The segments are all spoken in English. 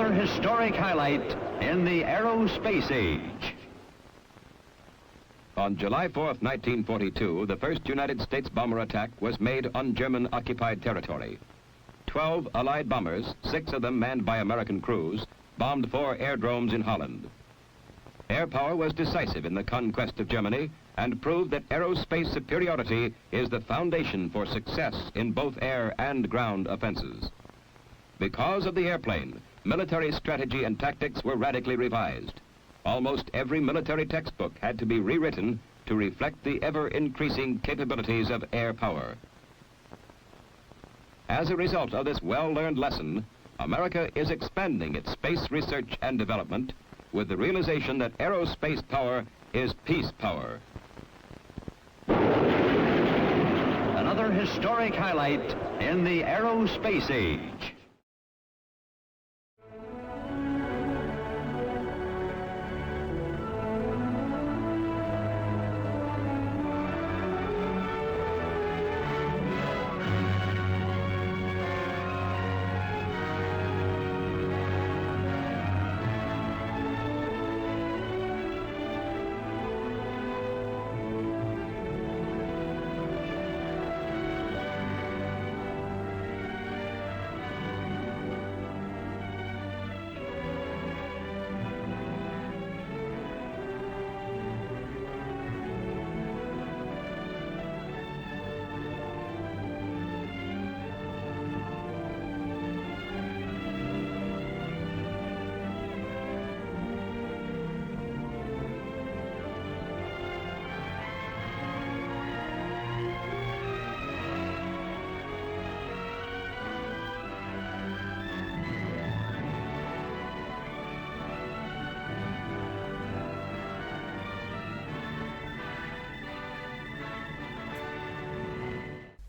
Another historic highlight in the aerospace age. On July 4th, 1942, the first United States bomber attack was made on German-occupied territory. 12 Allied bombers, 6 of them manned by American crews, bombed 4 airdromes in Holland. Air power was decisive in the conquest of Germany and proved that aerospace superiority is the foundation for success in both air and ground offenses. Because of the airplane, military strategy and tactics were radically revised. Almost every military textbook had to be rewritten to reflect the ever-increasing capabilities of air power. As a result of this well-learned lesson, America is expanding its space research and development with the realization that aerospace power is peace power. Another historic highlight in the aerospace age.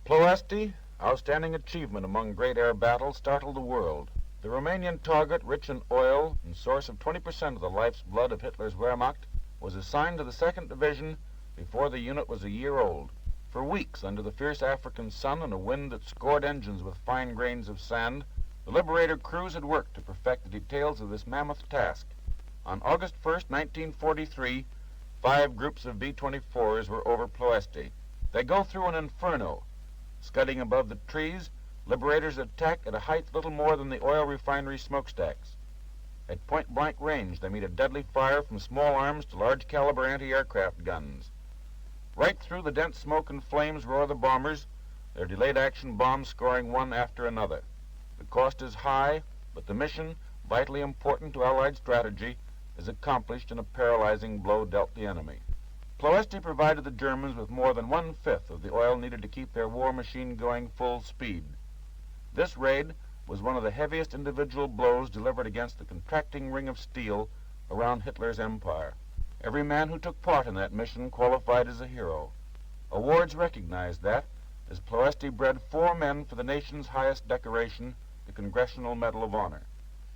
Ploesti, outstanding achievement among great air battles, startled the world. The Romanian target, rich in oil and source of 20% of the life's blood of Hitler's Wehrmacht, was assigned to the 2nd Division before the unit was a year old. For weeks, under the fierce African sun and a wind that scored engines with fine grains of sand, the Liberator crews had worked to perfect the details of this mammoth task. On August 1st, 1943, 5 groups of B-24s were over Ploesti. They go through an inferno. Scudding above the trees, Liberators attack at a height little more than the oil refinery smokestacks. At point-blank range, they meet a deadly fire from small arms to large-caliber anti-aircraft guns. Right through the dense smoke and flames roar the bombers, their delayed-action bombs scoring one after another. The cost is high, but the mission, vitally important to Allied strategy, is accomplished in a paralyzing blow dealt the enemy. Ploesti provided the Germans with more than 1/5 of the oil needed to keep their war machine going full speed. This raid was one of the heaviest individual blows delivered against the contracting ring of steel around Hitler's empire. Every man who took part in that mission qualified as a hero. Awards recognized that, as Ploesti bred 4 men for the nation's highest decoration, the Congressional Medal of Honor.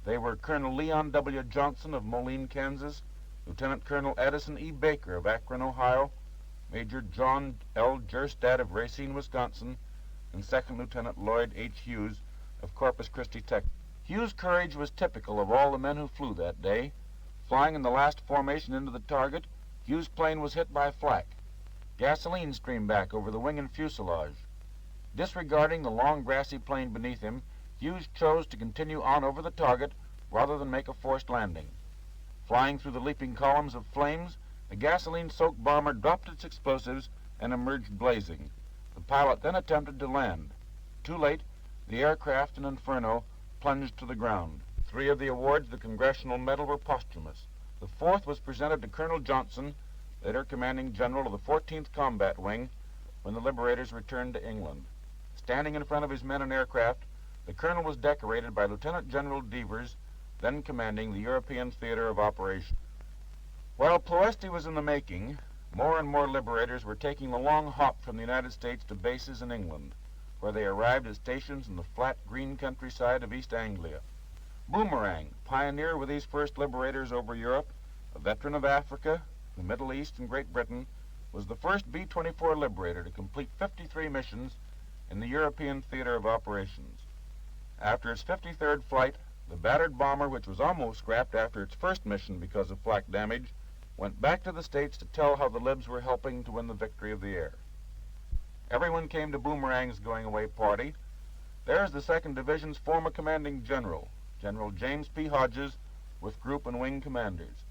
They were Colonel Leon W. Johnson of Moline, Kansas, Lieutenant Colonel Addison E. Baker of Akron, Ohio, Major John L. Jerstad of Racine, Wisconsin, and Second Lieutenant Lloyd H. Hughes of Corpus Christi, Texas. Hughes' courage was typical of all the men who flew that day. Flying in the last formation into the target, Hughes' plane was hit by flak. Gasoline streamed back over the wing and fuselage. Disregarding the long grassy plain beneath him, Hughes chose to continue on over the target rather than make a forced landing. Flying through the leaping columns of flames, the gasoline-soaked bomber dropped its explosives and emerged blazing. The pilot then attempted to land. Too late, the aircraft in inferno plunged to the ground. 3 of the awards of the Congressional Medal were posthumous. The 4th was presented to Colonel Johnson, later commanding general of the 14th Combat Wing, when the Liberators returned to England. Standing in front of his men and aircraft, the colonel was decorated by Lieutenant General Devers, then commanding the European Theater of Operation. While Ploesti was in the making, more and more Liberators were taking the long hop from the United States to bases in England, where they arrived at stations in the flat green countryside of East Anglia. Boomerang, pioneer with these first Liberators over Europe, a veteran of Africa, the Middle East, and Great Britain, was the first B-24 Liberator to complete 53 missions in the European Theater of Operations. After its 53rd flight, the battered bomber, which was almost scrapped after its first mission because of flak damage, went back to the States to tell how the Libs were helping to win the victory of the air. Everyone came to Boomerang's going-away party. There's the 2nd Division's former commanding general, General James P. Hodges, with group and wing commanders.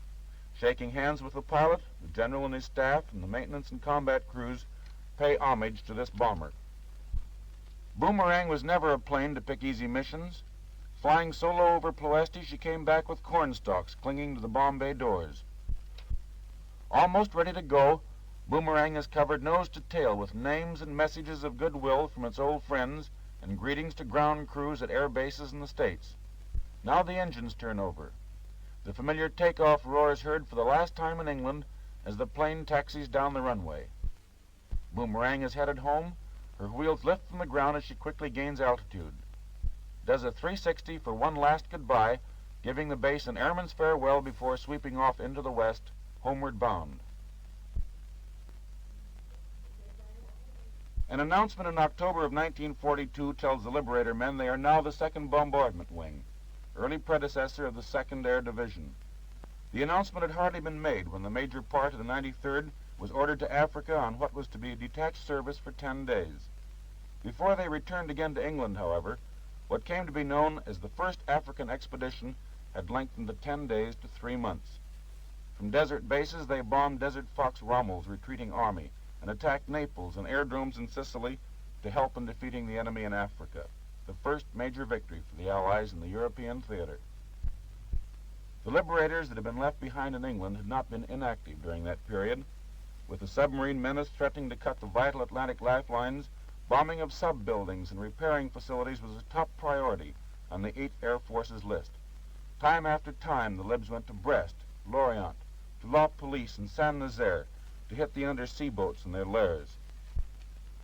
Shaking hands with the pilot, the general and his staff, and the maintenance and combat crews pay homage to this bomber. Boomerang was never a plane to pick easy missions. Flying solo over Ploesti, she came back with corn stalks clinging to the bomb bay doors. Almost ready to go, Boomerang is covered nose to tail with names and messages of goodwill from its old friends and greetings to ground crews at air bases in the States. Now the engines turn over. The familiar takeoff roar is heard for the last time in England as the plane taxis down the runway. Boomerang is headed home. Her wheels lift from the ground as she quickly gains altitude. Does a 360 for one last goodbye, giving the base an airman's farewell before sweeping off into the west, homeward bound. An announcement in October of 1942 tells the Liberator men they are now the 2nd Bombardment Wing, early predecessor of the 2nd Air Division. The announcement had hardly been made when the major part of the 93rd was ordered to Africa on what was to be a detached service for 10 days. Before they returned again to England, however, what came to be known as the First African Expedition had lengthened the 10 days to 3 months. From desert bases, they bombed Desert Fox Rommel's retreating army and attacked Naples and airdromes in Sicily to help in defeating the enemy in Africa, the first major victory for the Allies in the European theater. The Liberators that had been left behind in England had not been inactive during that period. With the submarine menace threatening to cut the vital Atlantic lifelines, bombing of sub-buildings and repairing facilities was a top priority on the 8th Air Force's list. Time after time, the Libs went to Brest, Lorient, to La Police and Saint-Nazaire to hit the undersea boats in their lairs.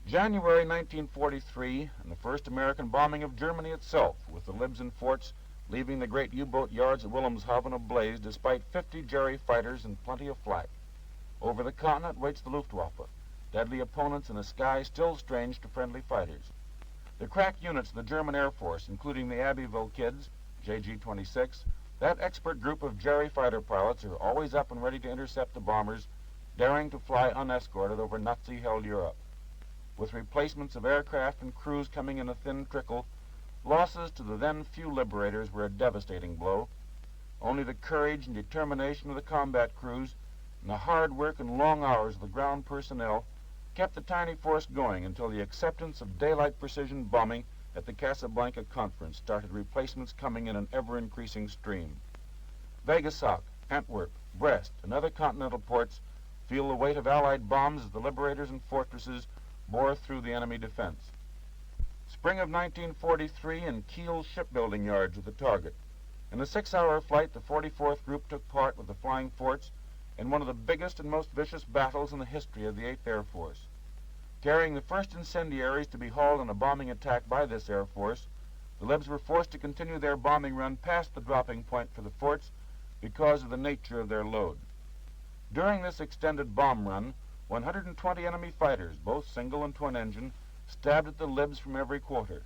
January 1943, and the first American bombing of Germany itself, with the Libs and forts leaving the great U-boat yards at Wilhelmshaven ablaze despite 50 Jerry fighters and plenty of flak. Over the continent waits the Luftwaffe, deadly opponents in a sky still strange to friendly fighters. The crack units of the German Air Force, including the Abbeville Kids, JG-26, that expert group of Jerry fighter pilots are always up and ready to intercept the bombers, daring to fly unescorted over Nazi-held Europe. With replacements of aircraft and crews coming in a thin trickle, losses to the then few Liberators were a devastating blow. Only the courage and determination of the combat crews and the hard work and long hours of the ground personnel kept the tiny force going until the acceptance of daylight precision bombing at the Casablanca Conference started replacements coming in an ever-increasing stream. Vegasoc, Antwerp, Brest, and other continental ports feel the weight of Allied bombs as the Liberators and fortresses bore through the enemy defense. Spring of 1943, and Kiel's shipbuilding yards were the target. In a 6-hour flight, the 44th Group took part with the Flying Forts in one of the biggest and most vicious battles in the history of the 8th Air Force. Carrying the first incendiaries to be hauled in a bombing attack by this Air Force, the Libs were forced to continue their bombing run past the dropping point for the forts because of the nature of their load. During this extended bomb run, 120 enemy fighters, both single and twin-engine, stabbed at the Libs from every quarter.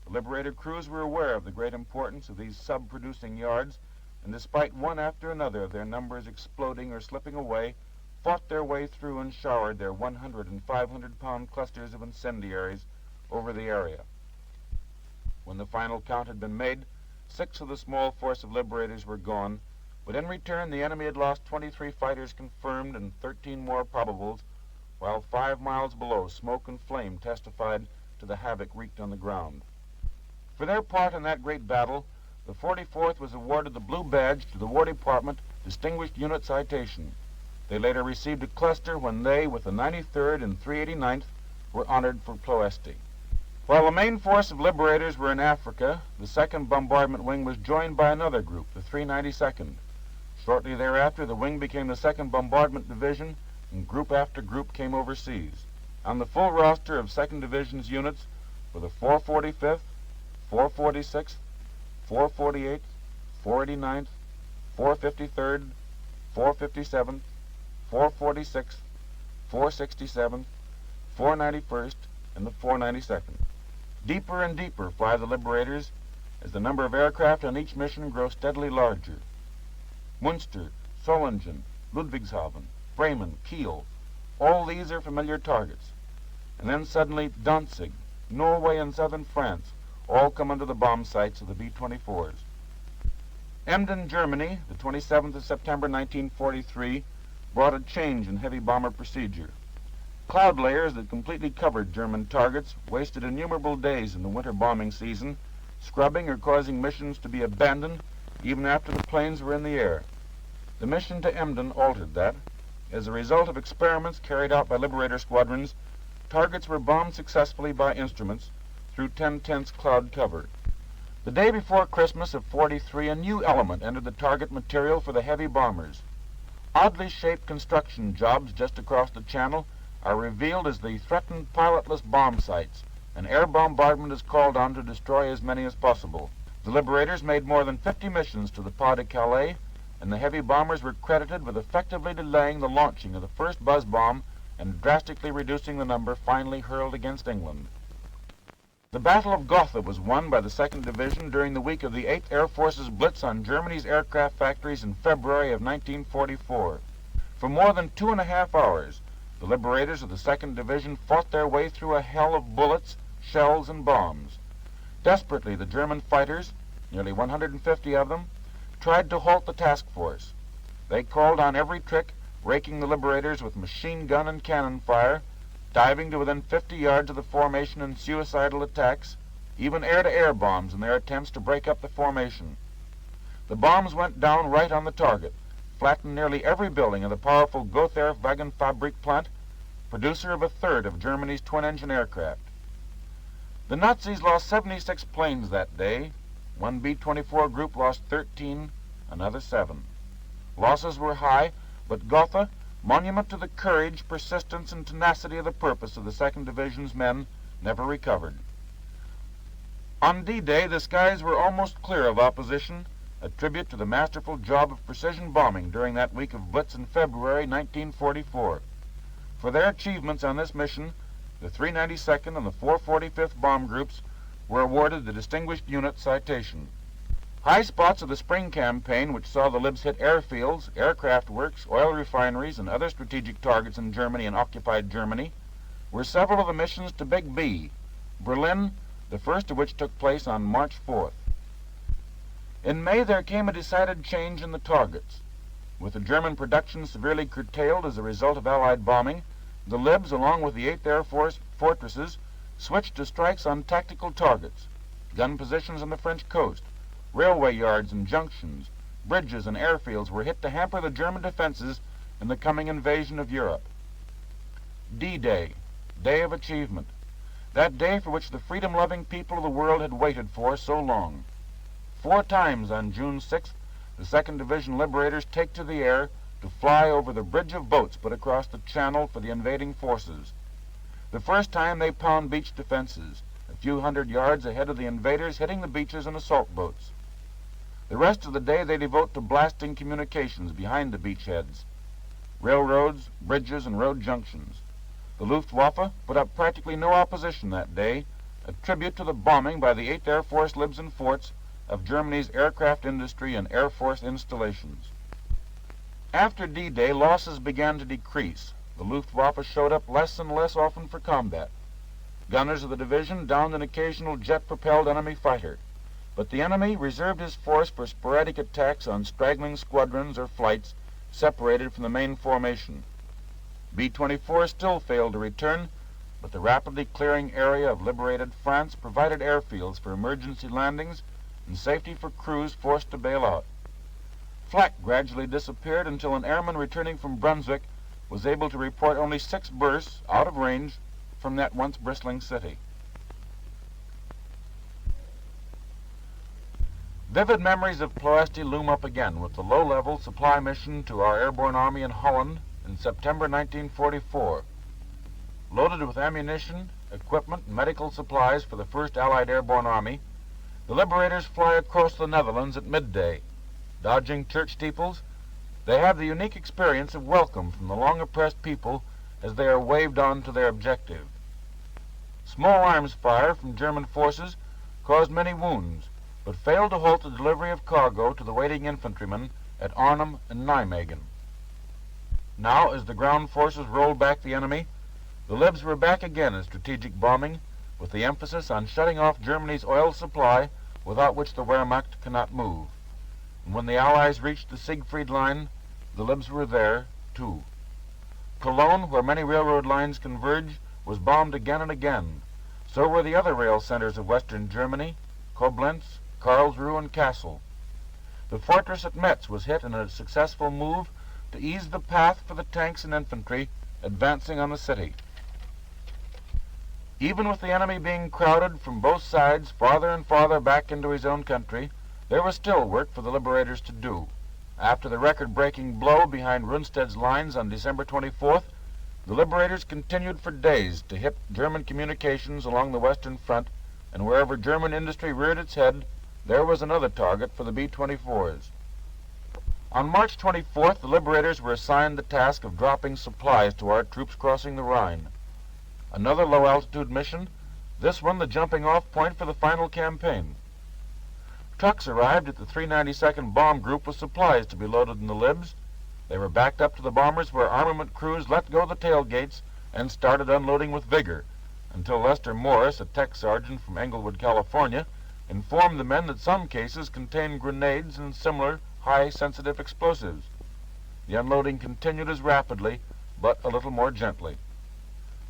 The Liberator crews were aware of the great importance of these sub-producing yards, and despite one after another of their numbers exploding or slipping away, fought their way through and showered their 100 and 500-pound clusters of incendiaries over the area. When the final count had been made, 6 of the small force of Liberators were gone, but in return the enemy had lost 23 fighters confirmed and 13 more probables, while 5 miles below smoke and flame testified to the havoc wreaked on the ground. For their part in that great battle, the 44th was awarded the Blue Badge to the War Department Distinguished Unit Citation. They later received a cluster when they, with the 93rd and 389th, were honored for Ploesti. While the main force of Liberators were in Africa, the 2nd Bombardment Wing was joined by another group, the 392nd. Shortly thereafter, the wing became the 2nd Bombardment Division, and group after group came overseas. On the full roster of 2nd Division's units were the 445th, 446th, 448th, 489th, 453rd, 457th, 446th, 467th, 491st, and the 492nd. Deeper and deeper fly the Liberators, as the number of aircraft on each mission grows steadily larger. Munster, Solingen, Ludwigshafen, Bremen, Kiel, all these are familiar targets. And then suddenly Danzig, Norway, and southern France all come under the bomb sights of the B-24s. Emden, Germany, the 27th of September 1943, brought a change in heavy bomber procedure. Cloud layers that completely covered German targets wasted innumerable days in the winter bombing season, scrubbing or causing missions to be abandoned even after the planes were in the air. The mission to Emden altered that. As a result of experiments carried out by Liberator squadrons, targets were bombed successfully by instruments through 10/10 cloud cover. The day before Christmas of '43, a new element entered the target material for the heavy bombers. Oddly shaped construction jobs just across the channel are revealed as the threatened pilotless bomb sites, and air bombardment is called on to destroy as many as possible. The Liberators made more than 50 missions to the Pas de Calais, and the heavy bombers were credited with effectively delaying the launching of the first buzz bomb and drastically reducing the number finally hurled against England. The Battle of Gotha was won by the 2nd Division during the week of the 8th Air Force's blitz on Germany's aircraft factories in February of 1944. For more than 2.5 hours, the Liberators of the 2nd Division fought their way through a hell of bullets, shells, and bombs. Desperately, the German fighters, nearly 150 of them, tried to halt the task force. They called on every trick, raking the Liberators with machine gun and cannon fire, diving to within 50 yards of the formation in suicidal attacks, even air-to-air bombs in their attempts to break up the formation. The bombs went down right on the target, flattened nearly every building of the powerful Gotha Wagenfabrik plant, producer of a third of Germany's twin-engine aircraft. The Nazis lost 76 planes that day. One B-24 group lost 13, another 7. Losses were high, but Gotha, monument to the courage, persistence, and tenacity of the purpose of the 2nd Division's men, never recovered. On D-Day, the skies were almost clear of opposition, a tribute to the masterful job of precision bombing during that week of blitz in February 1944. For their achievements on this mission, the 392nd and the 445th Bomb Groups were awarded the Distinguished Unit Citation. High spots of the spring campaign, which saw the Libs hit airfields, aircraft works, oil refineries, and other strategic targets in Germany and occupied Germany, were several of the missions to Big B, Berlin, the first of which took place on March 4th. In May there came a decided change in the targets. With the German production severely curtailed as a result of Allied bombing, the Libs, along with the 8th Air Force fortresses, switched to strikes on tactical targets, gun positions on the French coast, railway yards and junctions, bridges and airfields were hit to hamper the German defenses in the coming invasion of Europe. D-Day, Day of Achievement, that day for which the freedom-loving people of the world had waited for so long. 4 times on June 6th, the 2nd Division Liberators take to the air to fly over the bridge of boats put across the channel for the invading forces. The first time they pound beach defenses, a few hundred yards ahead of the invaders, hitting the beaches and assault boats. The rest of the day they devote to blasting communications behind the beachheads, railroads, bridges, and road junctions. The Luftwaffe put up practically no opposition that day, a tribute to the bombing by the 8th Air Force Libs and forts of Germany's aircraft industry and Air Force installations. After D-Day, losses began to decrease. The Luftwaffe showed up less and less often for combat. Gunners of the division downed an occasional jet-propelled enemy fighter, but the enemy reserved his force for sporadic attacks on straggling squadrons or flights separated from the main formation. B-24 still failed to return, but the rapidly clearing area of liberated France provided airfields for emergency landings and safety for crews forced to bail out. Flak gradually disappeared until an airman returning from Brunswick was able to report only 6 bursts out of range from that once bristling city. Vivid memories of Ploesti loom up again with the low-level supply mission to our airborne army in Holland in September 1944. Loaded with ammunition, equipment, and medical supplies for the 1st Allied Airborne Army, the Liberators fly across the Netherlands at midday. Dodging church steeples, they have the unique experience of welcome from the long-oppressed people as they are waved on to their objective. Small arms fire from German forces caused many wounds, but failed to halt the delivery of cargo to the waiting infantrymen at Arnhem and Nijmegen. Now, as the ground forces rolled back the enemy, the Libs were back again in strategic bombing, with the emphasis on shutting off Germany's oil supply, without which the Wehrmacht cannot move. And when the Allies reached the Siegfried Line, the Libs were there, too. Cologne, where many railroad lines converge, was bombed again and again. So were the other rail centers of western Germany, Koblenz, Karlsruhe, and Kassel. The fortress at Metz was hit in a successful move to ease the path for the tanks and infantry advancing on the city. Even with the enemy being crowded from both sides farther and farther back into his own country, there was still work for the Liberators to do. After the record-breaking blow behind Rundstedt's lines on December 24th, the Liberators continued for days to hit German communications along the Western Front, and wherever German industry reared its head, there was another target for the B-24s. On March 24th, the Liberators were assigned the task of dropping supplies to our troops crossing the Rhine. Another low-altitude mission, this one the jumping-off point for the final campaign. Trucks arrived at the 392nd Bomb Group with supplies to be loaded in the Libs. They were backed up to the bombers where armament crews let go the tailgates and started unloading with vigor, until Lester Morris, a tech sergeant from Englewood, California, informed the men that some cases contained grenades and similar high-sensitive explosives. The unloading continued as rapidly, but a little more gently.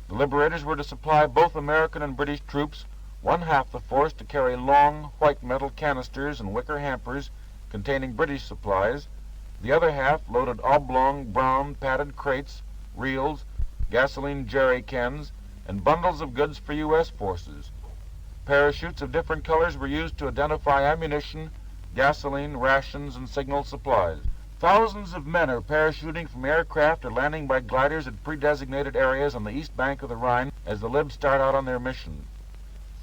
The Liberators were to supply both American and British troops one half the force to carry long, white metal canisters and wicker hampers containing British supplies, the other half loaded oblong, brown, padded crates, reels, gasoline jerry cans, and bundles of goods for U.S. forces. Parachutes of different colors were used to identify ammunition, gasoline, rations, and signal supplies. Thousands of men are parachuting from aircraft or landing by gliders at pre-designated areas on the east bank of the Rhine as the Libs start out on their mission.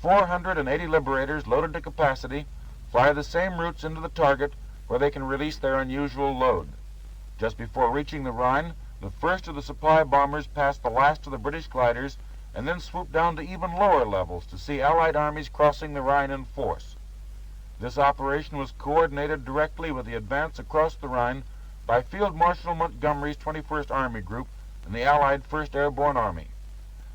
480 Liberators, loaded to capacity, fly the same routes into the target where they can release their unusual load. Just before reaching the Rhine, the first of the supply bombers passed the last of the British gliders and then swooped down to even lower levels to see Allied armies crossing the Rhine in force. This operation was coordinated directly with the advance across the Rhine by Field Marshal Montgomery's 21st Army Group and the Allied 1st Airborne Army.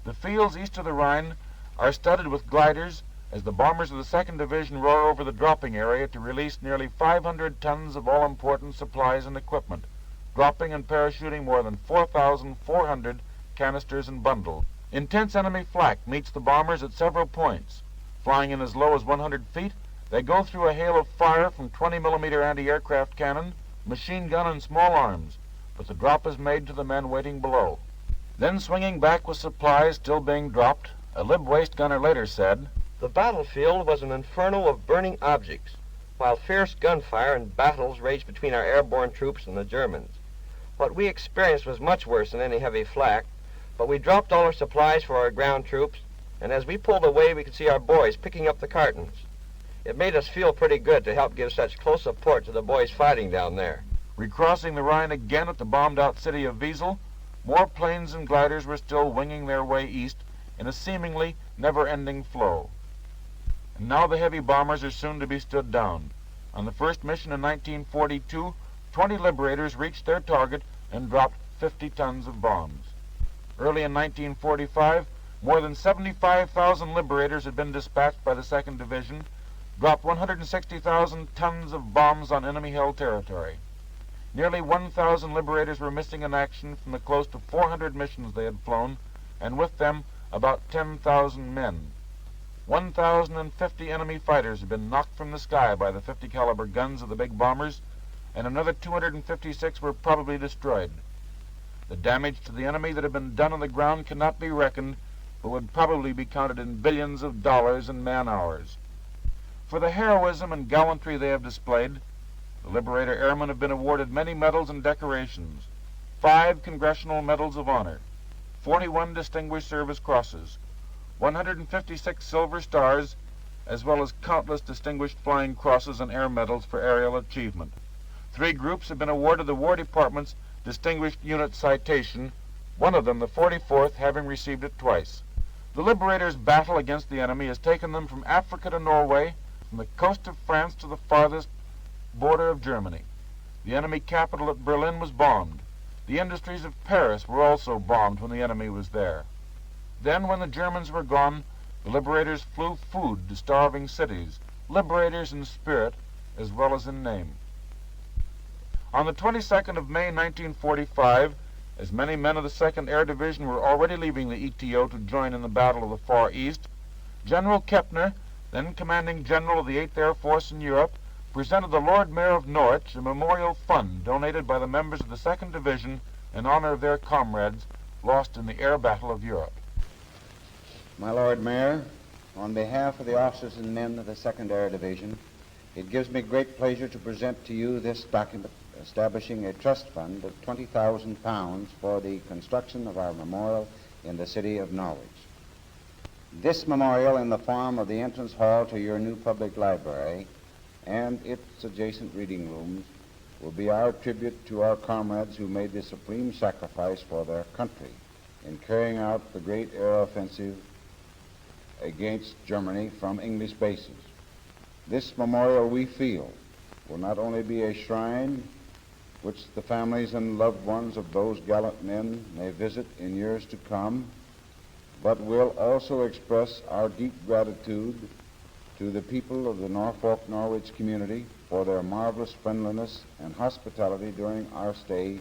The fields east of the Rhine are studded with gliders as the bombers of the 2nd Division roar over the dropping area to release nearly 500 tons of all-important supplies and equipment, dropping and parachuting more than 4,400 canisters and bundles. Intense enemy flak meets the bombers at several points. Flying in as low as 100 feet, they go through a hail of fire from 20mm anti-aircraft cannon, machine gun, and small arms, but the drop is made to the men waiting below. Then swinging back with supplies still being dropped, a Lib waist gunner later said, "The battlefield was an inferno of burning objects, while fierce gunfire and battles raged between our airborne troops and the Germans. What we experienced was much worse than any heavy flak, but we dropped all our supplies for our ground troops, and as we pulled away we could see our boys picking up the cartons. It made us feel pretty good to help give such close support to the boys fighting down there." Recrossing the Rhine again at the bombed-out city of Wiesel, more planes and gliders were still winging their way east in a seemingly never-ending flow. And now the heavy bombers are soon to be stood down. On the first mission in 1942, 20 Liberators reached their target and dropped 50 tons of bombs. Early in 1945, more than 75,000 Liberators had been dispatched by the 2nd Division, dropped 160,000 tons of bombs on enemy-held territory. Nearly 1,000 Liberators were missing in action from the close to 400 missions they had flown, and with them about 10,000 men. 1,050 enemy fighters had been knocked from the sky by the 50 caliber guns of the big bombers, and another 256 were probably destroyed. The damage to the enemy that had been done on the ground cannot be reckoned, but would probably be counted in billions of dollars and man-hours. For the heroism and gallantry they have displayed, the Liberator Airmen have been awarded many medals and decorations: 5 Congressional Medals of Honor, 41 Distinguished Service Crosses, 156 Silver Stars, as well as countless Distinguished Flying Crosses and Air Medals for aerial achievement. 3 groups have been awarded the War Department's Distinguished Unit Citation, one of them, the 44th, having received it twice. The Liberators' battle against the enemy has taken them from Africa to Norway, from the coast of France to the farthest border of Germany. The enemy capital at Berlin was bombed. The industries of Paris were also bombed when the enemy was there. Then, when the Germans were gone, the Liberators flew food to starving cities, Liberators in spirit as well as in name. On the 22nd of May, 1945, as many men of the 2nd Air Division were already leaving the ETO to join in the Battle of the Far East, General Kepner, then commanding general of the 8th Air Force in Europe, presented the Lord Mayor of Norwich a memorial fund donated by the members of the 2nd Division in honor of their comrades lost in the air battle of Europe. My Lord Mayor, on behalf of the officers and men of the 2nd Air Division, it gives me great pleasure to present to you this document establishing a trust fund of £20,000 for the construction of our memorial in the city of Norwich. This memorial, in the form of the entrance hall to your new public library and its adjacent reading rooms, will be our tribute to our comrades who made the supreme sacrifice for their country in carrying out the great air offensive against Germany from English bases. This memorial, we feel, will not only be a shrine which the families and loved ones of those gallant men may visit in years to come, but will also express our deep gratitude to the people of the Norfolk-Norwich community for their marvelous friendliness and hospitality during our stay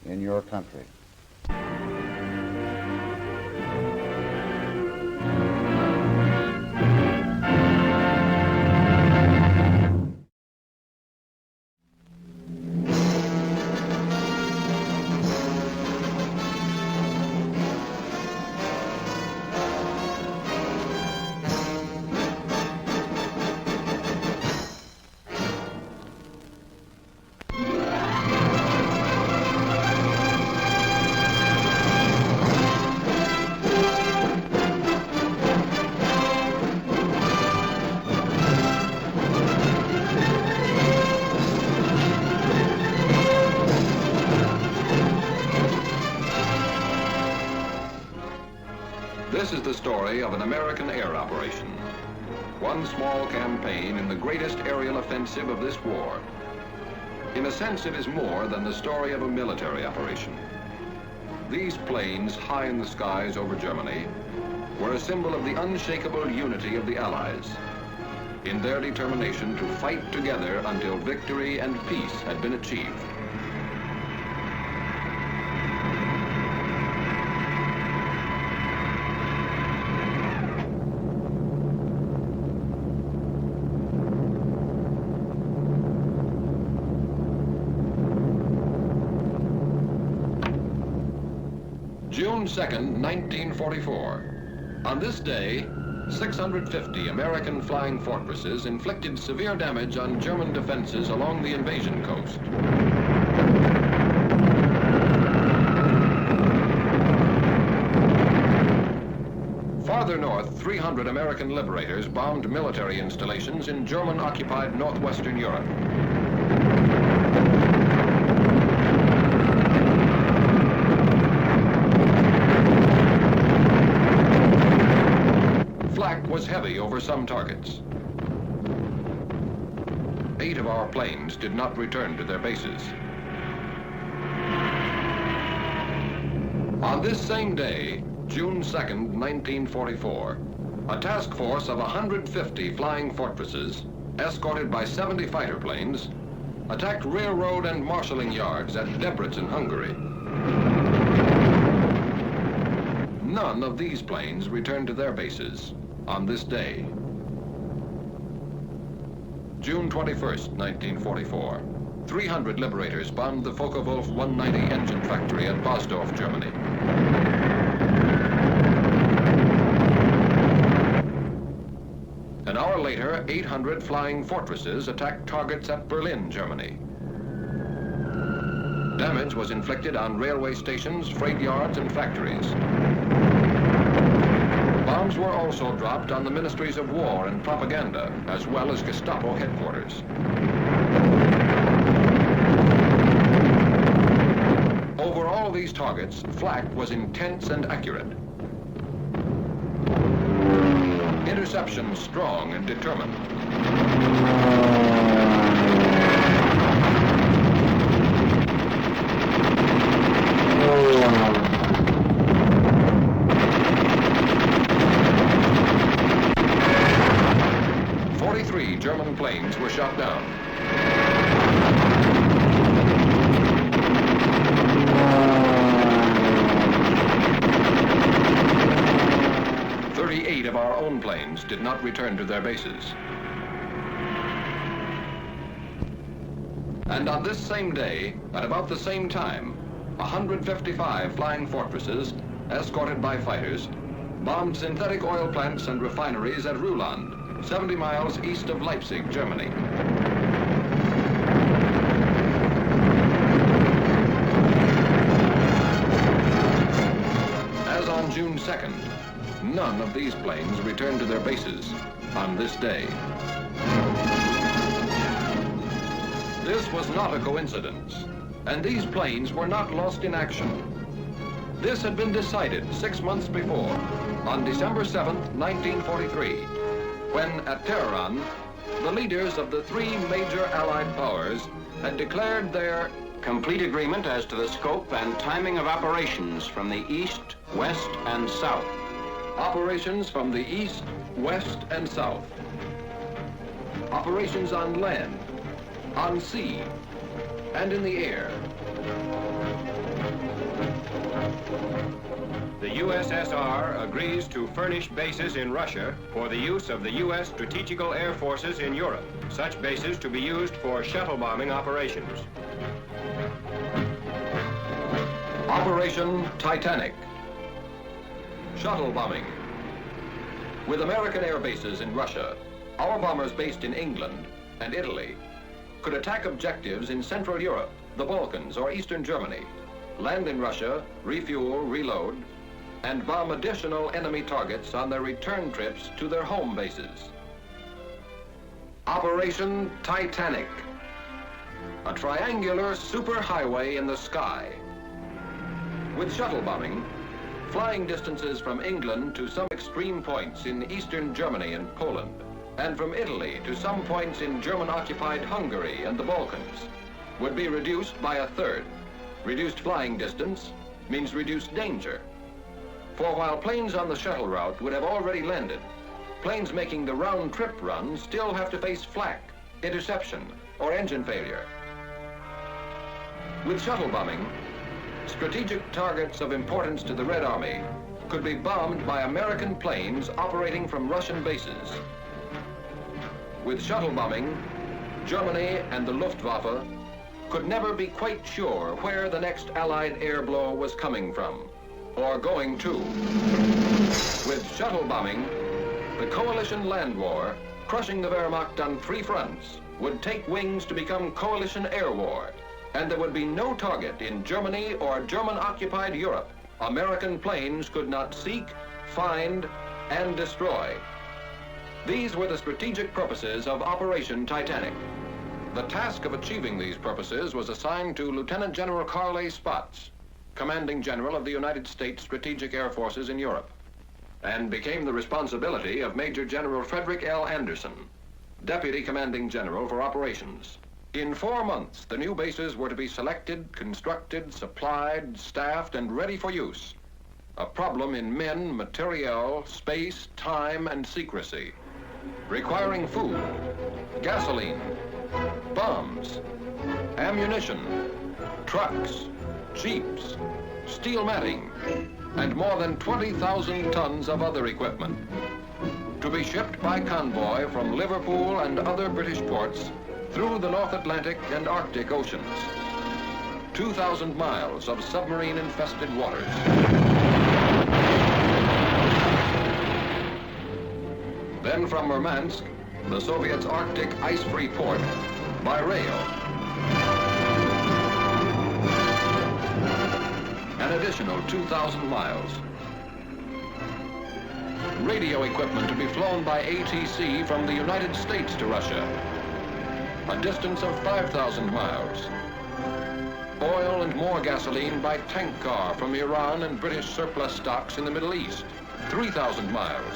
in your country. This is the story of an American air operation. One small campaign in the greatest aerial offensive of this war. In a sense, it is more than the story of a military operation. These planes, high in the skies over Germany, were a symbol of the unshakable unity of the Allies in their determination to fight together until victory and peace had been achieved. June 2nd, 1944. On this day, 650 American flying fortresses inflicted severe damage on German defenses along the invasion coast. Farther north, 300 American Liberators bombed military installations in German-occupied northwestern Europe. Flak was heavy over some targets. 8 of our planes did not return to their bases. On this same day, June 2nd, 1944, a task force of 150 flying fortresses, escorted by 70 fighter planes, attacked railroad and marshalling yards at Debrecen, Hungary. None of these planes returned to their bases on this day. June 21st, 1944. 300 Liberators bombed the Focke-Wulf 190 engine factory at Bosdorf, Germany. An hour later, 800 flying fortresses attacked targets at Berlin, Germany. Damage was inflicted on railway stations, freight yards, and factories. Bombs were also dropped on the ministries of war and propaganda, as well as Gestapo headquarters. Over all these targets, flak was intense and accurate. Interception strong and determined. German planes were shot down. Eight of our own planes did not return to their bases. And on this same day, at about the same time, 155 flying fortresses, escorted by fighters, bombed synthetic oil plants and refineries at Ruhland, 70 miles east of Leipzig, Germany. As on June 2nd, none of these planes returned to their bases on this day. This was not a coincidence, and these planes were not lost in action. This had been decided 6 months before, on December 7th, 1943, when at Tehran, the leaders of the three major Allied powers had declared their complete agreement as to the scope and timing of operations from the east, west, and south. Operations from the east, west, and south. Operations on land, on sea, and in the air. The USSR agrees to furnish bases in Russia for the use of the U.S. strategical air forces in Europe, such bases to be used for shuttle bombing operations. Operation Titanic. Shuttle bombing. With American air bases in Russia, our bombers based in England and Italy could attack objectives in Central Europe, the Balkans, or Eastern Germany, land in Russia, refuel, reload, and bomb additional enemy targets on their return trips to their home bases. Operation Titanic. A triangular superhighway in the sky. With shuttle bombing, flying distances from England to some extreme points in eastern Germany and Poland, and from Italy to some points in German-occupied Hungary and the Balkans, would be reduced by a third. Reduced flying distance means reduced danger. For while planes on the shuttle route would have already landed, planes making the round-trip run still have to face flak, interception, or engine failure. With shuttle bombing, strategic targets of importance to the Red Army could be bombed by American planes operating from Russian bases. With shuttle bombing, Germany and the Luftwaffe could never be quite sure where the next Allied air blow was coming from, or going to. With shuttle bombing, the coalition land war, crushing the Wehrmacht on three fronts, would take wings to become coalition air war, and there would be no target in Germany or German-occupied Europe American planes could not seek, find, and destroy. These were the strategic purposes of Operation Titanic. The task of achieving these purposes was assigned to Lieutenant General Carl A. Spaatz, Commanding General of the United States Strategic Air Forces in Europe, and became the responsibility of Major General Frederick L. Anderson, Deputy Commanding General for Operations. In 4 months, the new bases were to be selected, constructed, supplied, staffed, and ready for use. A problem in men, materiel, space, time, and secrecy, requiring food, gasoline, bombs, ammunition, trucks, jeeps, steel matting, and more than 20,000 tons of other equipment, to be shipped by convoy from Liverpool and other British ports through the North Atlantic and Arctic Oceans. 2,000 miles of submarine-infested waters. Then from Murmansk, the Soviets' Arctic ice-free port, by rail. An additional 2,000 miles. Radio equipment to be flown by ATC from the United States to Russia. A distance of 5,000 miles. Oil and more gasoline by tank car from Iran and British surplus stocks in the Middle East, 3,000 miles.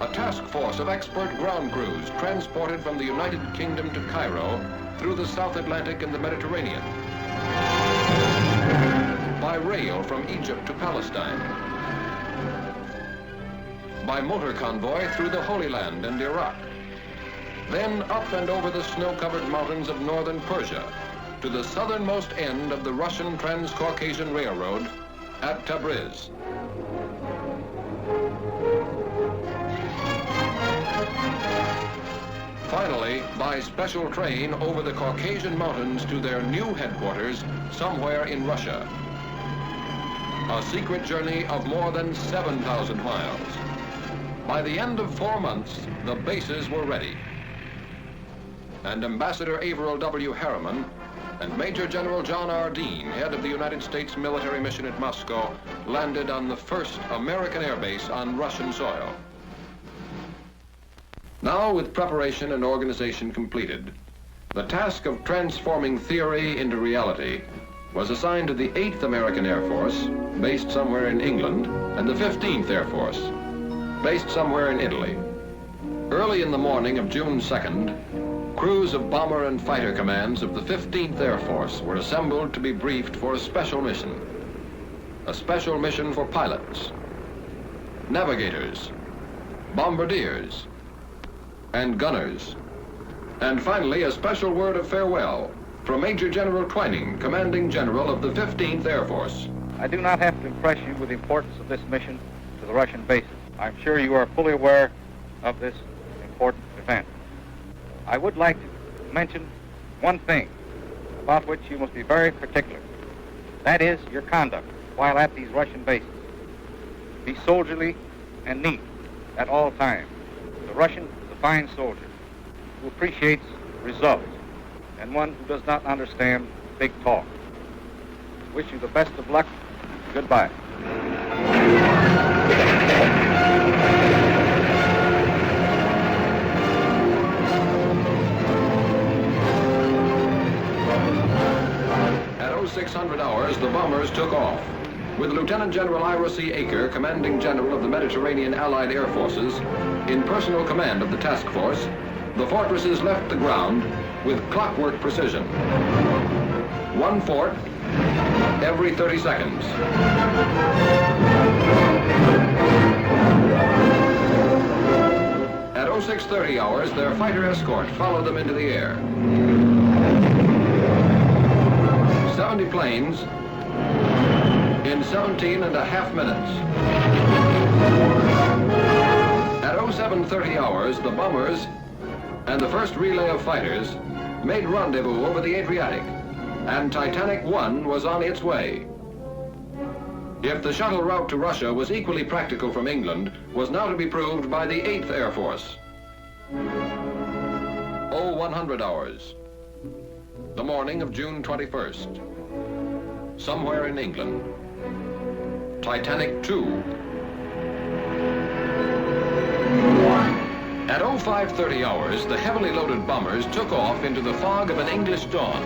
a task force of expert ground crews transported from the United Kingdom to Cairo through the South Atlantic and the Mediterranean, by rail from Egypt to Palestine, by motor convoy through the Holy Land and Iraq, then up and over the snow-covered mountains of northern Persia to the southernmost end of the Russian Trans-Caucasian Railroad at Tabriz. Finally, by special train over the Caucasian Mountains to their new headquarters somewhere in Russia. A secret journey of more than 7,000 miles. By the end of 4 months, the bases were ready. And Ambassador Averill W. Harriman and Major General John R. Dean, head of the United States military mission at Moscow, landed on the first American airbase on Russian soil. Now, with preparation and organization completed, the task of transforming theory into reality was assigned to the 8th American Air Force, based somewhere in England, and the 15th Air Force, based somewhere in Italy. Early in the morning of June 2nd, crews of bomber and fighter commands of the 15th Air Force were assembled to be briefed for a special mission. A special mission for pilots, navigators, bombardiers, and gunners. And finally, a special word of farewell from Major General Twining, Commanding General of the 15th Air Force. I do not have to impress you with the importance of this mission to the Russian bases. I'm sure you are fully aware of this important event. I would like to mention one thing about which you must be very particular. That is your conduct while at these Russian bases. Be soldierly and neat at all times. The Russian is a fine soldier who appreciates results and one who does not understand big talk. Wish you the best of luck. Goodbye. At 0600 hours, the bombers took off. With Lieutenant General Ira C. Aker, Commanding General of the Mediterranean Allied Air Forces, in personal command of the task force, the fortresses left the ground with clockwork precision. 1 fort every 30 seconds. At 0630 hours, their fighter escort followed them into the air. 70 planes in 17.5 minutes. At 0730 hours, the bombers and the first relay of fighters made rendezvous over the Adriatic, and Titanic 1 was on its way. If the shuttle route to Russia was equally practical from England, was now to be proved by the 8th Air Force. 0100 hours, the morning of June 21st. Somewhere in England, Titanic 2. At 0530 hours, the heavily loaded bombers took off into the fog of an English dawn.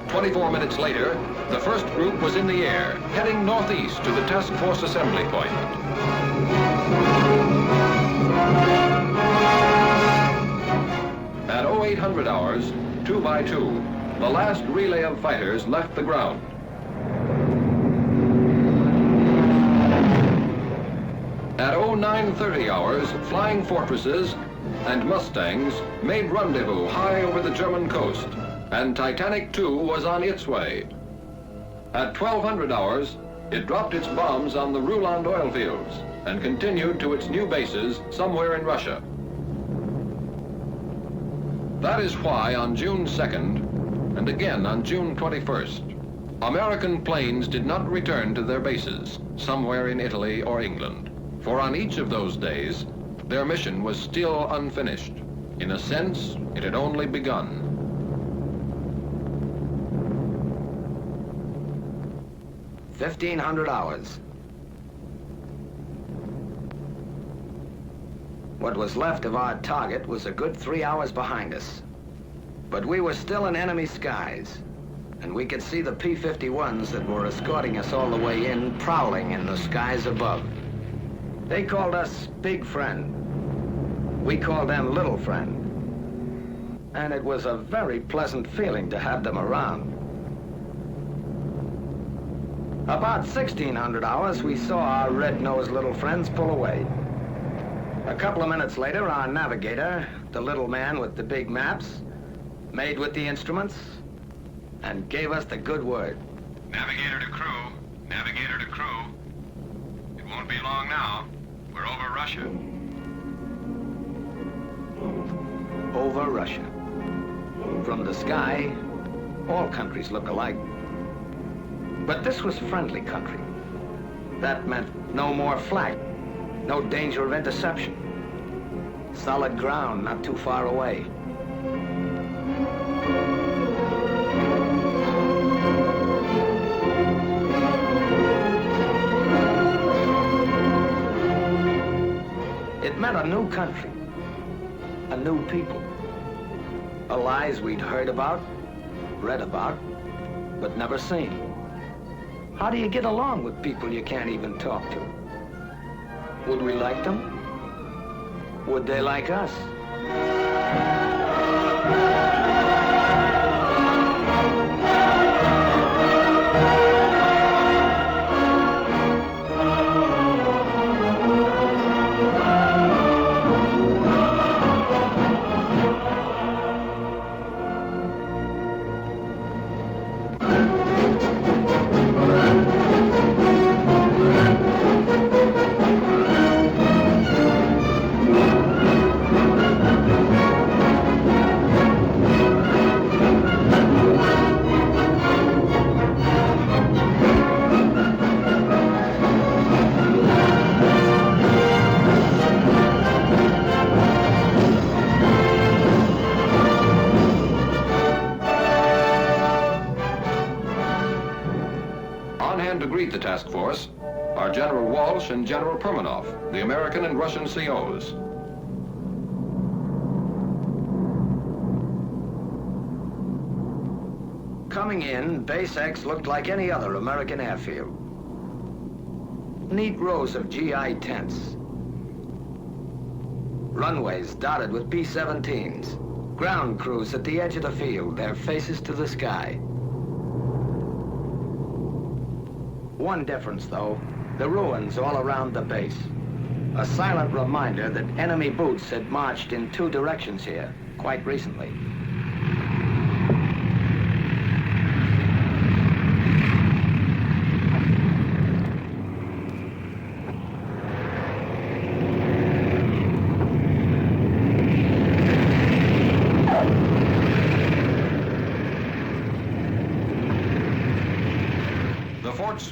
24 minutes later, the first group was in the air, heading northeast to the task force assembly point. At 0800 hours, 2 by 2, the last relay of fighters left the ground. At 0930 hours, flying fortresses and Mustangs made rendezvous high over the German coast, and Titanic 2 was on its way. At 1200 hours, it dropped its bombs on the Ruland oil fields and continued to its new bases somewhere in Russia. That is why on June 2nd, and again on June 21st, American planes did not return to their bases somewhere in Italy or England. For on each of those days, their mission was still unfinished. In a sense, it had only begun. $1,500 hours. What was left of our target was a good 3 hours behind us. But we were still in enemy skies, and we could see the P-51s that were escorting us all the way in prowling in the skies above. They called us Big Friend. We called them Little Friend. And it was a very pleasant feeling to have them around. About 1600 hours, we saw our red-nosed little friends pull away. A couple of minutes later, our navigator, the little man with the big maps, made with the instruments, and gave us the good word. Navigator to crew. Navigator to crew. It won't be long now. We're over Russia. Over Russia. From the sky, all countries look alike. But this was friendly country. That meant no more flak, no danger of interception. Solid ground not too far away. It meant a new country, a new people. Allies we'd heard about, read about, but never seen. How do you get along with people you can't even talk to? Would we like them? Would they like us? To greet the task force are General Walsh and General Permanoff, the American and Russian COs. Coming in, Base X looked like any other American airfield. Neat rows of GI tents. Runways dotted with B-17s. Ground crews at the edge of the field, their faces to the sky. One difference, though, the ruins all around the base. A silent reminder that enemy boots had marched in two directions here quite recently.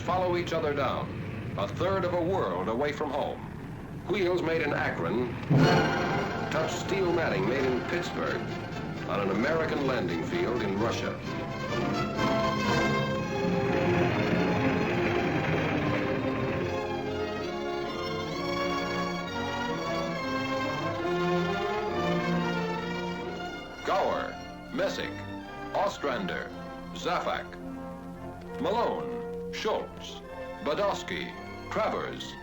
Follow each other down, a third of a world away from home. Wheels made in Akron touch steel matting made in Pittsburgh on an American landing field in Russia. Gower, Messick, Ostrander, Zafak, Malone, Schultz, Badowski, Travers,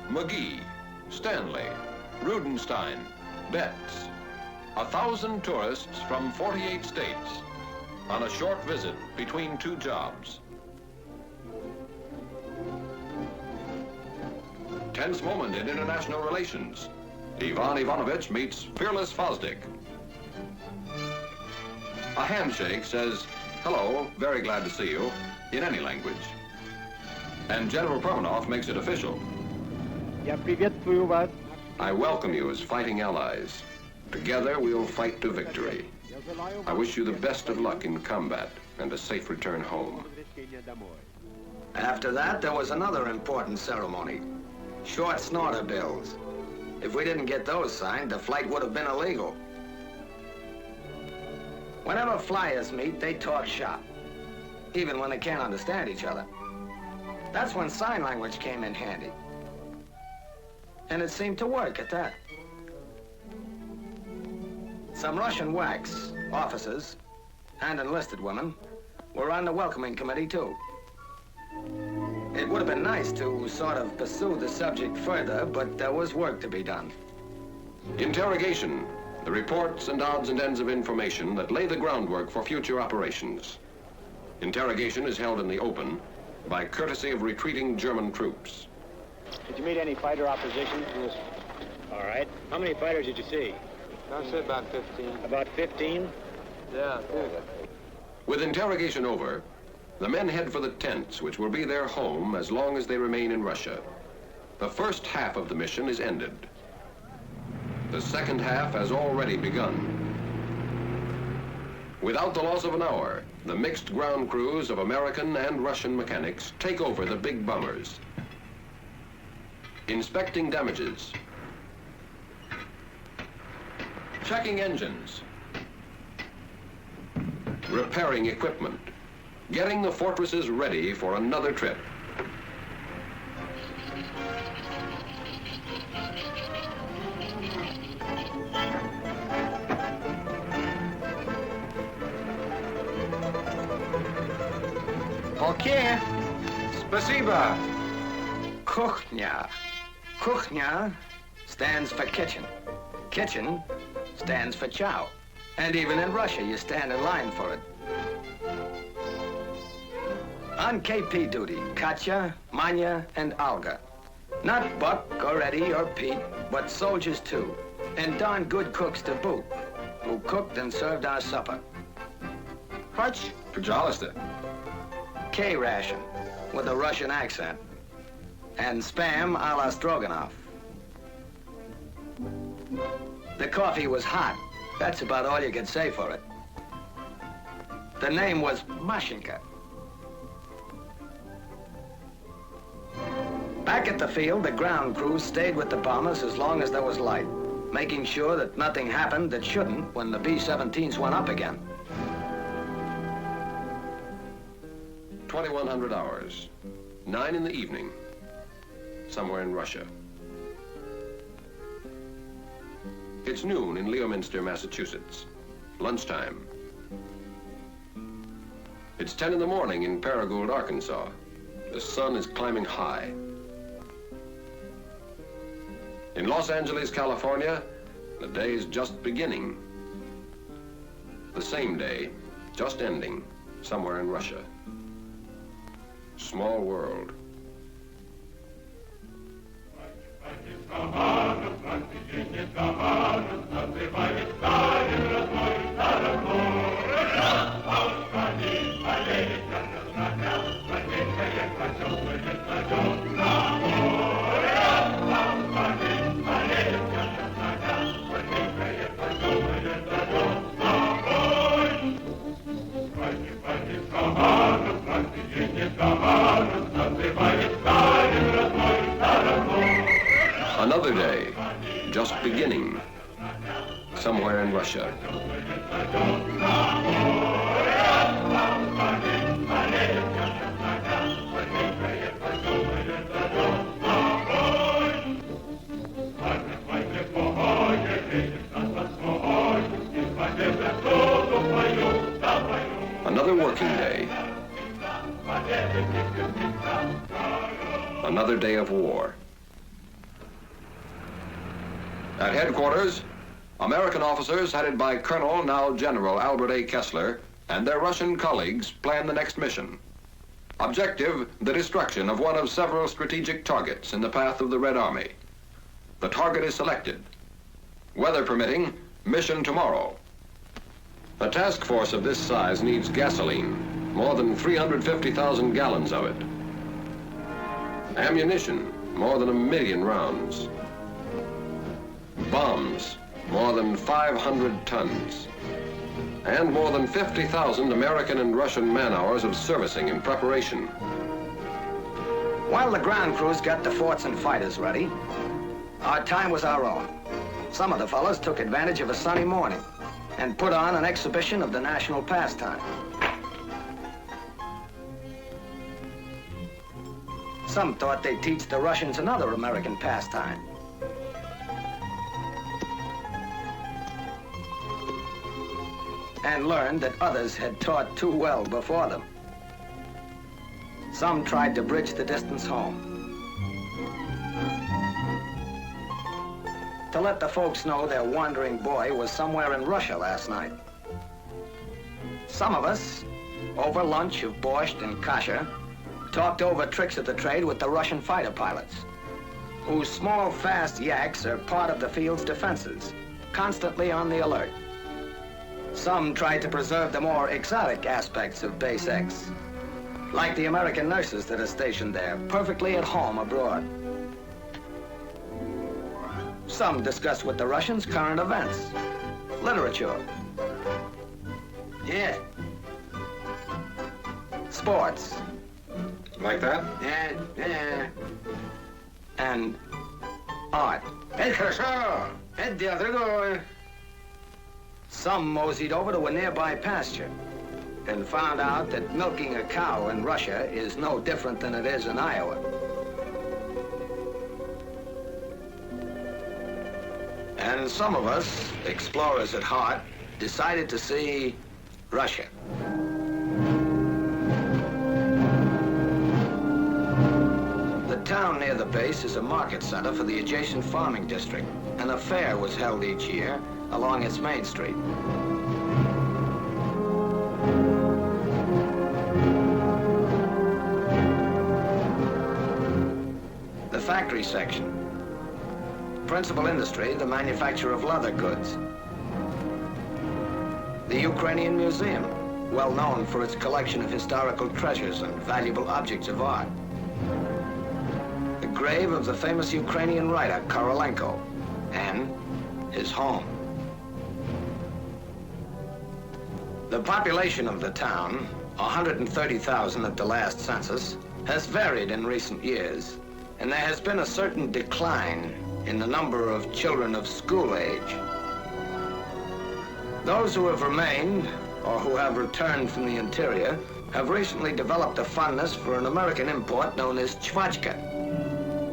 McGee, Stanley, Rudenstein, Betts. 1,000 tourists from 48 states on a short visit between two jobs. Tense moment in international relations. Ivan Ivanovich meets fearless Fosdick. A handshake says, "Hello, very glad to see you," in any language. And General Permanoff makes it official. I welcome you as fighting allies. Together we'll fight to victory. I wish you the best of luck in combat and a safe return home. After that, there was another important ceremony. Short snorter bills. If we didn't get those signed, the flight would have been illegal. Whenever flyers meet, they talk shop, even when they can't understand each other. That's when sign language came in handy. And it seemed to work at that. Some Russian whacks, officers, and enlisted women were on the welcoming committee, too. It would have been nice to sort of pursue the subject further, but there was work to be done. Interrogation, the reports and odds and ends of information that lay the groundwork for future operations. Interrogation is held in the open by courtesy of retreating German troops. Did you meet any fighter opposition? Yes. All right. How many fighters did you see? I said about 15. About 15? Yeah, good. With interrogation over, the men head for the tents, which will be their home as long as they remain in Russia. The first half of the mission is ended. The second half has already begun. Without the loss of an hour, the mixed ground crews of American and Russian mechanics take over the big bombers. Inspecting damages. Checking engines. Repairing equipment. Getting the fortresses ready for another trip. Okay. Spasiba. Kuchnia. Kuchnia stands for kitchen. Kitchen stands for chow. And even in Russia, you stand in line for it. On KP duty, Katya, Manya, and Olga. Not Buck or Eddie or Pete, but soldiers too. And darn good cooks to boot, who cooked and served our supper. Hutch. Pajolista. K-ration, with a Russian accent. And spam a la Stroganoff. The coffee was hot. That's about all you could say for it. The name was Mashenka. Back at the field, the ground crews stayed with the bombers as long as there was light, making sure that nothing happened that shouldn't when the B-17s went up again. 2100 hours, 9 in the evening, somewhere in Russia. It's noon in Leominster, Massachusetts, lunchtime. It's 10 in the morning in Paragould, Arkansas. The sun is climbing high. In Los Angeles, California, the day is just beginning. The same day, just ending, somewhere in Russia. Small world. Another day, just beginning, somewhere in Russia. Another working day. Another day of war. At headquarters, American officers headed by Colonel, now General Albert A. Kessler, and their Russian colleagues plan the next mission. Objective, the destruction of one of several strategic targets in the path of the Red Army. The target is selected. Weather permitting, mission tomorrow. A task force of this size needs gasoline, more than 350,000 gallons of it. Ammunition, more than 1 million rounds. Bombs, more than 500 tons. And more than 50,000 American and Russian man-hours of servicing and preparation. While the ground crews got the forts and fighters ready, our time was our own. Some of the fellows took advantage of a sunny morning and put on an exhibition of the national pastime. Some thought they'd teach the Russians another American pastime. And learned that others had taught too well before them. Some tried to bridge the distance home. To let the folks know their wandering boy was somewhere in Russia last night. Some of us, over lunch of borscht and kasha, talked over tricks of the trade with the Russian fighter pilots, whose small, fast yaks are part of the field's defenses, constantly on the alert. Some tried to preserve the more exotic aspects of Base X, like the American nurses that are stationed there, perfectly at home abroad. Some discussed with the Russians current events, literature, Yeah. sports, Like that? Yeah. and art. Это хорошо. Это дело другое. Some moseyed over to a nearby pasture and found out that milking a cow in Russia is no different than it is in Iowa. And some of us, explorers at heart, decided to see Russia. The town near the base is a market center for the adjacent farming district, and a fair was held each year along its main street. The factory section. Principal industry, the manufacture of leather goods. The Ukrainian Museum, well known for its collection of historical treasures and valuable objects of art. The grave of the famous Ukrainian writer Korolenko, and his home. The population of the town, 130,000 at the last census, has varied in recent years, and there has been a certain decline in the number of children of school age. Those who have remained, or who have returned from the interior, have recently developed a fondness for an American import known as chvachka.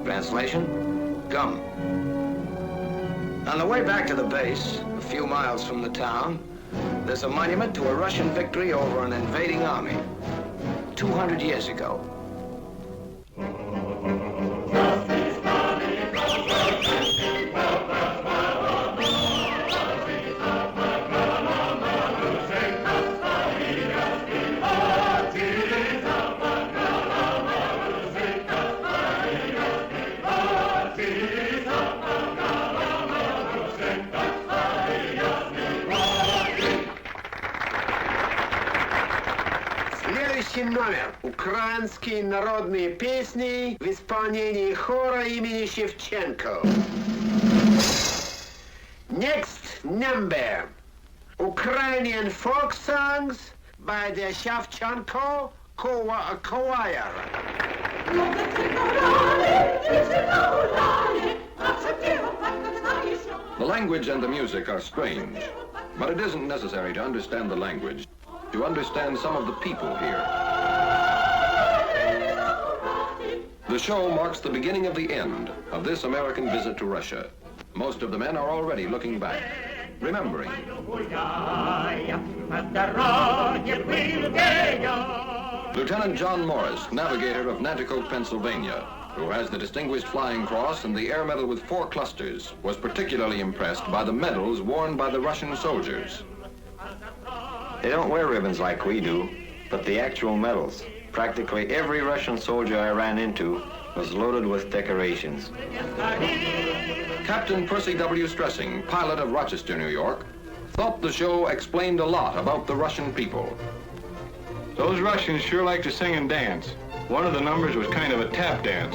Translation, gum. On the way back to the base, a few miles from the town, there's a monument to a Russian victory over an invading army 200 years ago. Следующий номер. Украинские народные песни в исполнении хора имени Шевченко. Next number. Ukrainian folk songs by the Shevchenko Choir. The language and the music are strange, but it isn't necessary to understand the language to understand some of the people here. The show marks the beginning of the end of this American visit to Russia. Most of the men are already looking back, remembering. Lieutenant John Morris, navigator of Nanticoke, Pennsylvania, who has the Distinguished Flying Cross and the Air Medal with 4 clusters, was particularly impressed by the medals worn by the Russian soldiers. They don't wear ribbons like we do, but the actual medals. Practically every Russian soldier I ran into was loaded with decorations. Captain Percy W. Stressing, pilot of Rochester, New York, thought the show explained a lot about the Russian people. Those Russians sure like to sing and dance. One of the numbers was kind of a tap dance.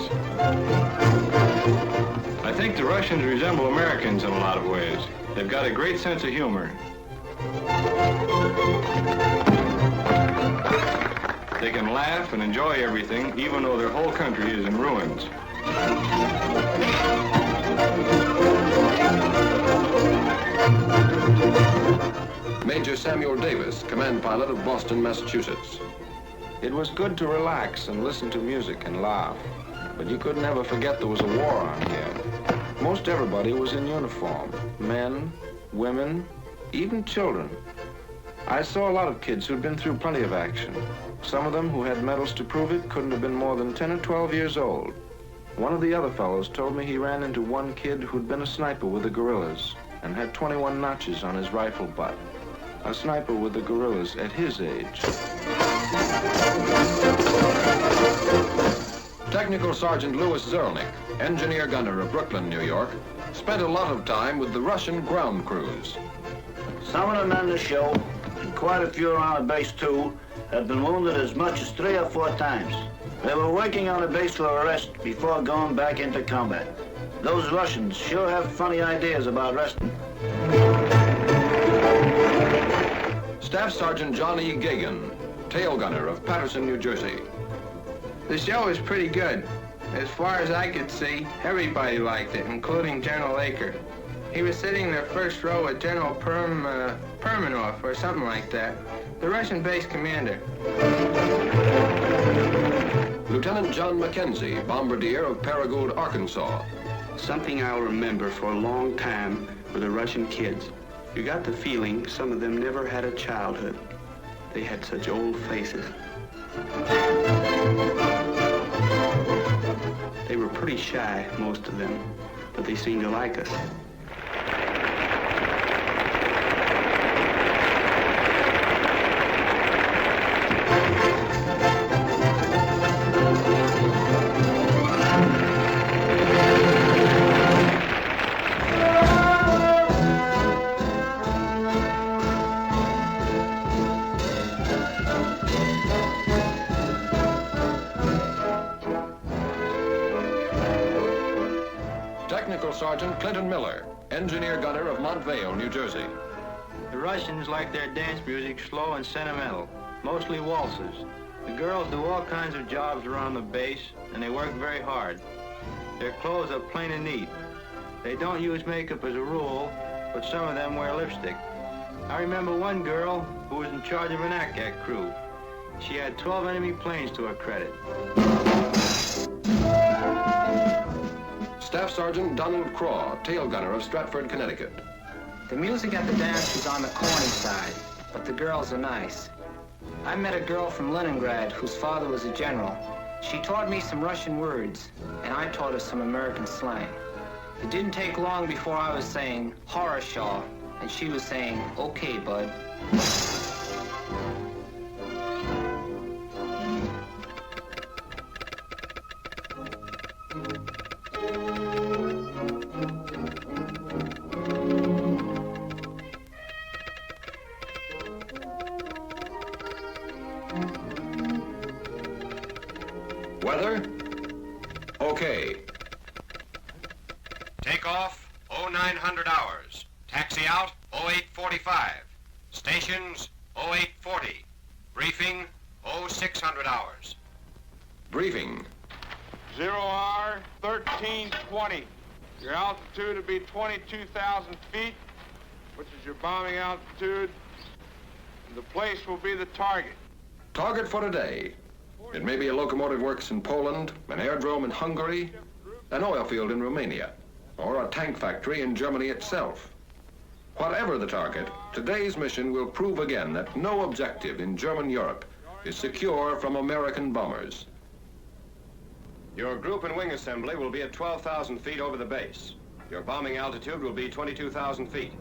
I think the Russians resemble Americans in a lot of ways. They've got a great sense of humor. They can laugh and enjoy everything, even though their whole country is in ruins. Major Samuel Davis, command pilot of Boston, Massachusetts. It was good to relax and listen to music and laugh, but you could never forget there was a war on here. Most everybody was in uniform, men, women, even children. I saw a lot of kids who'd been through plenty of action. Some of them who had medals to prove it couldn't have been more than 10 or 12 years old. One of the other fellows told me he ran into one kid who'd been a sniper with the guerrillas and had 21 notches on his rifle butt. A sniper with the guerrillas at his age. Technical Sergeant Louis Zerlnik, engineer gunner of Brooklyn, New York, spent a lot of time with the Russian ground crews. Some of the men to show, and quite a few around the base too, have been wounded as much as 3 or 4 times. They were working on the base for a rest before going back into combat. Those Russians sure have funny ideas about resting. Staff Sergeant John E. Gagan, tail gunner of Paterson, New Jersey. The show was pretty good. As far as I could see, everybody liked it, including General Aker. He was sitting in the first row with General Permanov or something like that, the Russian base commander. Lieutenant John McKenzie, bombardier of Paragould, Arkansas. Something I'll remember for a long time were the Russian kids. You got the feeling some of them never had a childhood. They had such old faces. They were pretty shy, most of them, but they seemed to like us. Technical Sergeant Clinton Miller, engineer gunner of Montvale, New Jersey. The Russians like their dance music slow and sentimental, mostly waltzes. The girls do all kinds of jobs around the base, and they work very hard. Their clothes are plain and neat. They don't use makeup as a rule, but some of them wear lipstick. I remember one girl who was in charge of an ACAC crew. She had 12 enemy planes to her credit. Staff Sergeant Donald Craw, tail gunner of Stratford, Connecticut. The music at the dance is on the corny side, but the girls are nice. I met a girl from Leningrad whose father was a general. She taught me some Russian words, and I taught her some American slang. It didn't take long before I was saying, "Horror-shaw," and she was saying, "Okay, bud." Weather? Okay. Take off, 0900 hours. Taxi out, 0845. Stations, 0840. Briefing, 0600 hours. Briefing. 0R 1320. Your altitude will be 22,000 feet, which is your bombing altitude. And the place will be the target. Target for today. It may be a locomotive works in Poland, an aerodrome in Hungary, an oil field in Romania, or a tank factory in Germany itself. Whatever the target, today's mission will prove again that no objective in German Europe is secure from American bombers. Your group and wing assembly will be at 12,000 feet over the base. Your bombing altitude will be 22,000 feet.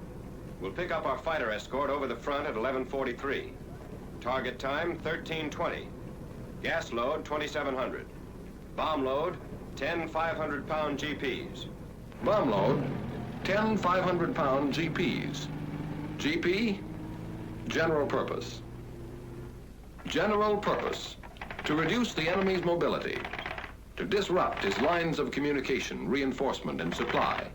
We'll pick up our fighter escort over the front at 11:43. Target time, 13:20. Gas load, 2,700. Bomb load, 10 500-pound GPs. Bomb load, 10 500-pound GPs. GP, general purpose. General purpose, to reduce the enemy's mobility, to disrupt his lines of communication, reinforcement, and supply,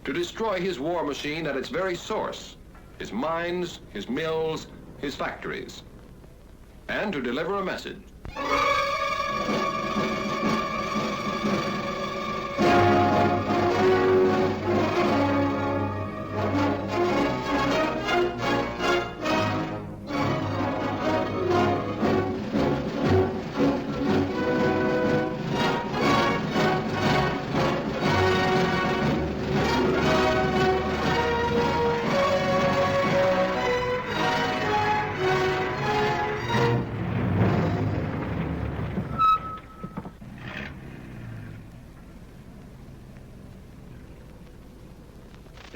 to destroy his war machine at its very source, his mines, his mills, his factories, and to deliver a message.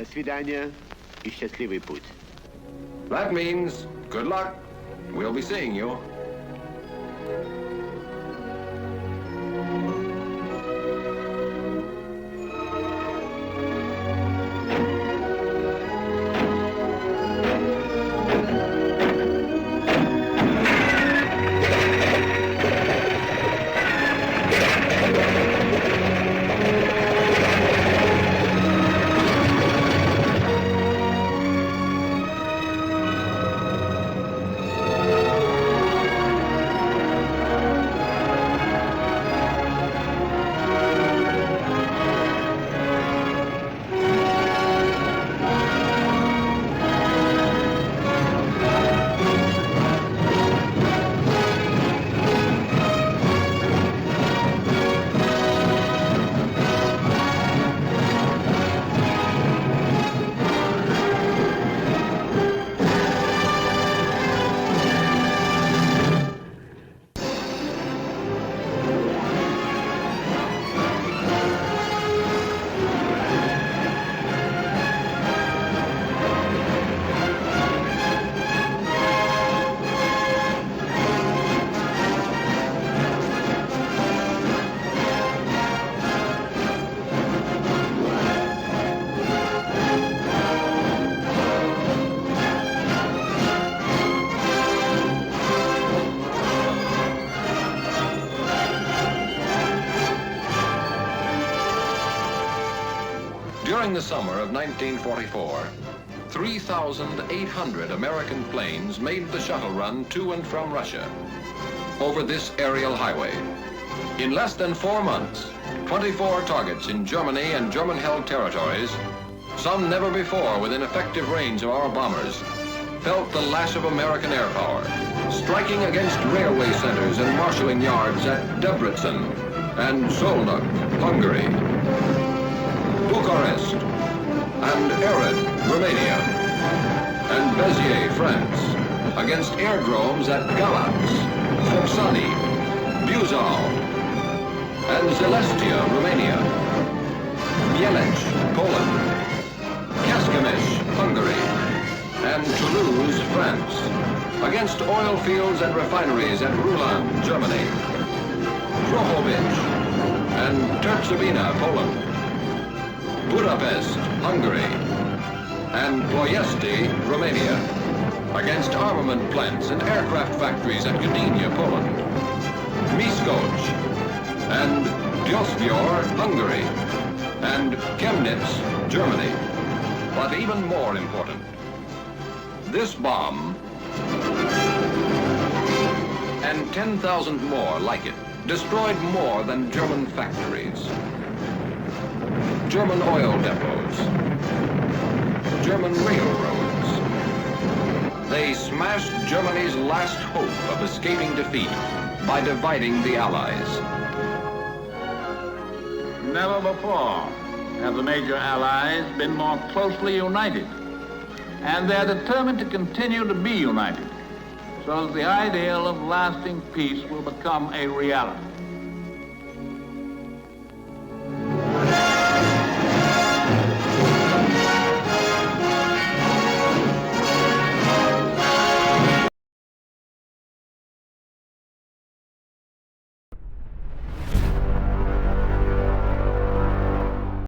До свидания и счастливый путь. That means good luck. We'll be seeing you. During the summer of 1944, 3,800 American planes made the shuttle run to and from Russia over this aerial highway. In less than 4 months, 24 targets in Germany and German-held territories, some never before within effective range of our bombers, felt the lash of American air power, striking against railway centers and marshalling yards at Debrecen and Szolnok, Hungary, Bucharest, and Ered, Romania, and Béziers, France, against aerodromes at Galați, Foxani, Buzău, and Zelestia, Romania, Mielec, Poland, Kecskemés, Hungary, and Toulouse, France, against oil fields and refineries at Rulan, Germany, Drohobych, and Tercovina, Poland, Budapest, Hungary, and Ploiesti, Romania, against armament plants and aircraft factories at Gdynia, Poland, Miskolc, and Diosbor, Hungary, and Chemnitz, Germany. But even more important, this bomb and 10,000 more like it destroyed more than German factories, German oil depots, German railroads. They smashed Germany's last hope of escaping defeat by dividing the Allies. Never before have the major Allies been more closely united, and they're determined to continue to be united so that the ideal of lasting peace will become a reality.